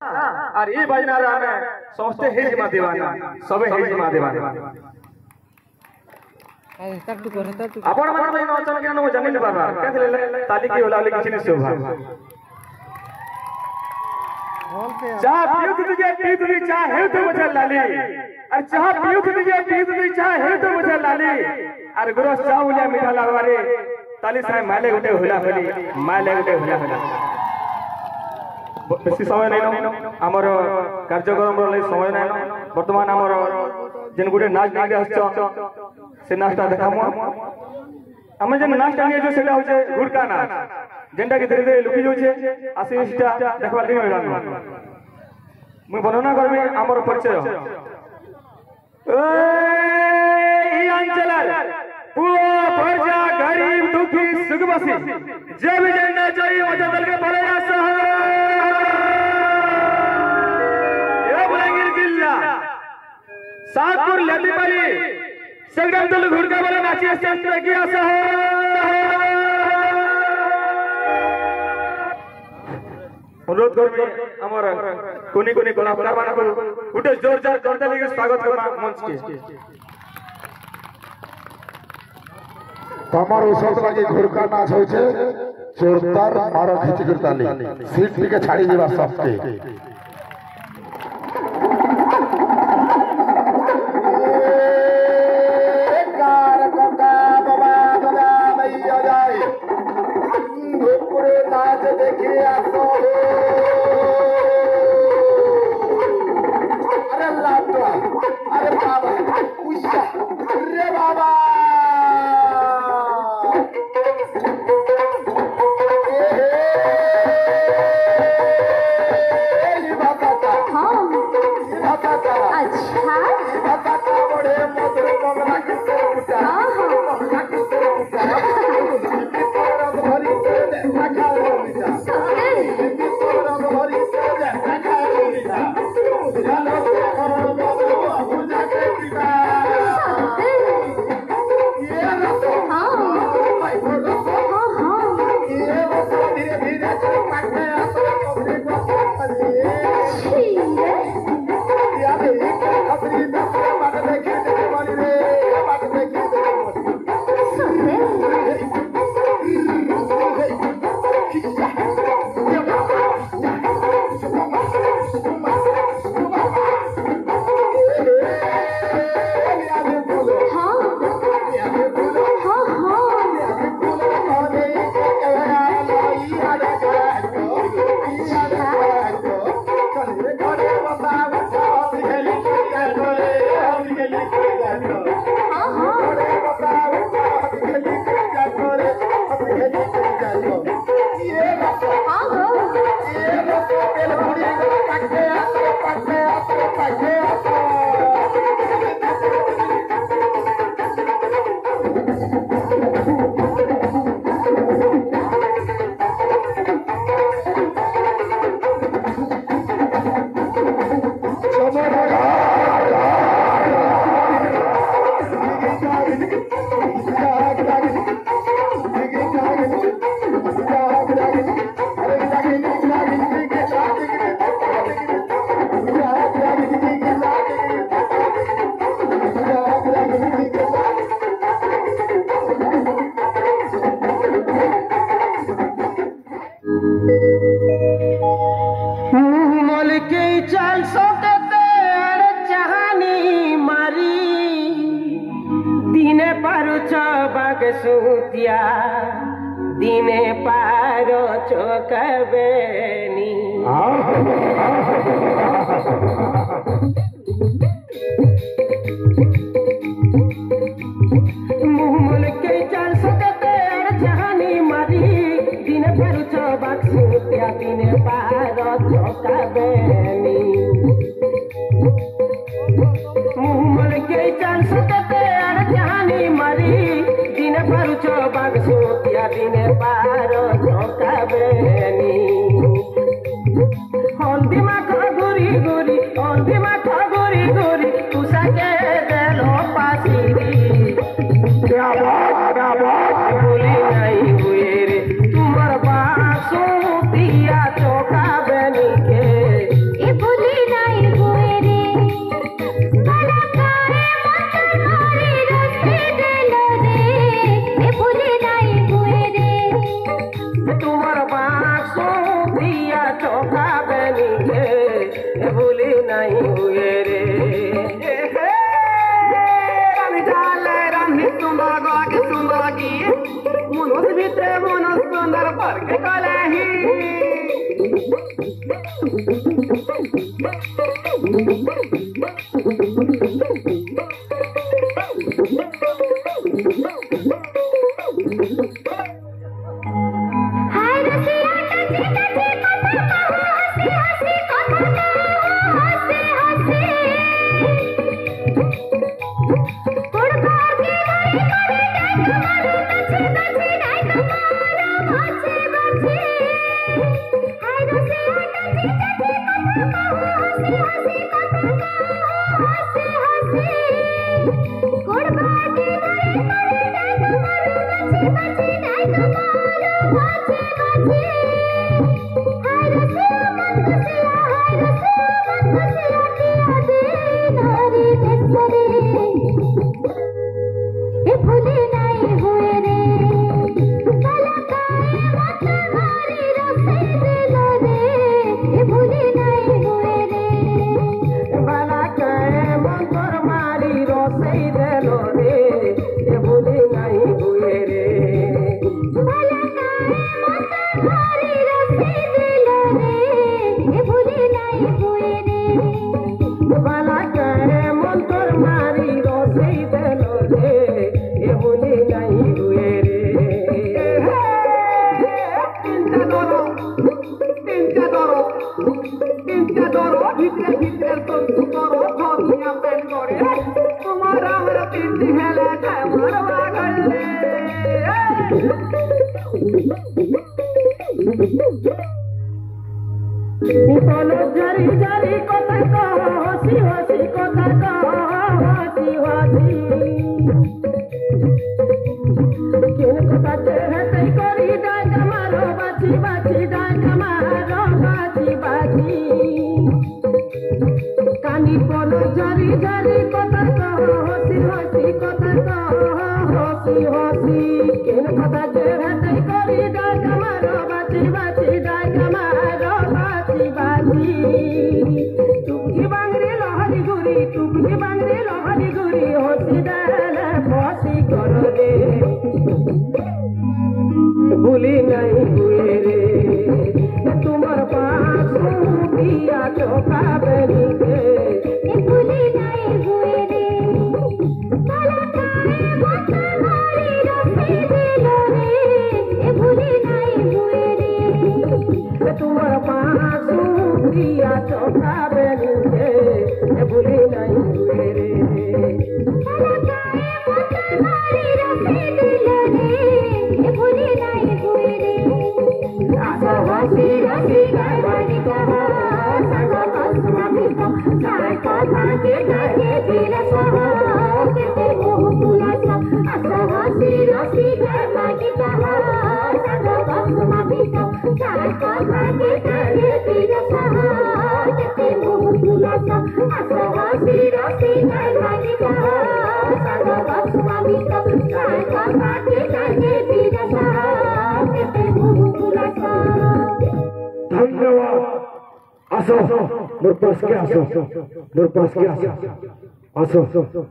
আর এই বাজনার আমি সমস্ত হেজ মা দেবানা সবে হেজ মা দেবানা আপন মানে ভাই নচন কেন মু জানি না বাবা কেলে তালি কি হলা কিছু নিছো ভাই चाह पियो तुझे पी तुझे चाहे तो मुझे लाली और चाह पियो तुझे पी तुझे चाहे तो मुझे लाली और गुरु चाह उलिया मीठा लागवारे ताली साहे माले गुटे होला होली माले गुटे होला होला बेसी समय नै हमर कार्यक्रम रे समय नै वर्तमान हमर जेन गुटे नाच नाच हस्छ से नाचटा देखामु हम जेन नाचटा निये जो सेटा होचे गुड़का नाच जेनटा के धीरे धीरे लुकी जाउछे आसीटा देखबार दिन होइला मुई वर्णना करबी हमर परिचय ई अंचल पूरा प्रजा गरीब दुखी सुखवासी जे भी जानना चाहिए मजा दल के पड़ेगा सह ये बुलांगीर जिला सातपुर लतीपाली संग्राम दल घुड़का वाला नाची स्टेज पे किया सह अनुरोध करबी हमर कोनी कोनी कलाकार मानक उठे जोरदार करते लेके स्वागत करबा मंच के तमर औसत लगे घुड़का नाच होचे जोरदार मारो खिच करताली सीट के छाड़ी देबा सबके कार कोका बाबा बाबा भैया जाए पूरे नाच देखिए आसो अरे लाडवा अरे बाबा उषा रे बाबा दिने पारो चोकबेनी मुहमल के चाल सकते जहानी मारी दिने पारो चोबाक सुतिया दिने पारो चोकबेनी मुहमल के चाल सकते जहानी मारी दिने पारो चोबाक सुतिया दिने पारो चोकबेनी हल्दी माखा गुरी गुरी हल्दी माखा गुरी गुरी तुसा के देलो पासीरी क्या बात बोली नहीं हुए रे तुम्हार बासु दिया चोकबेनी के रे ए भूली नहीं हुए रे रानी जाले रानी सुंदर गाके सुंदर की मनुष्य भितरे मनुष्य सुंदर पर के कलही झरी झरी कथा कह हसी हसी कथा कह हसी हसी केन कथा चेहते करी डाका मारो बाची बाची डाका मारो बाची बाची कानी पन झरी झरी कथा कह हसी हसी कथा कह हसी हसी केन कथा चेहते करी डाका मारो बाची बाची डाका मारो बाची बाची टुकी बांगरी लहरी गुरी हसी डाले फसी कर रे भूली नहीं हुए रे तुम्हार पास पिया चौका बनी के भूली नहीं हुए रे भूली नहीं हुए रे तुम्हार पास पिया चौका बनी के भूली नहीं हुए रे धन्यवाद आसो मोर पास के आसो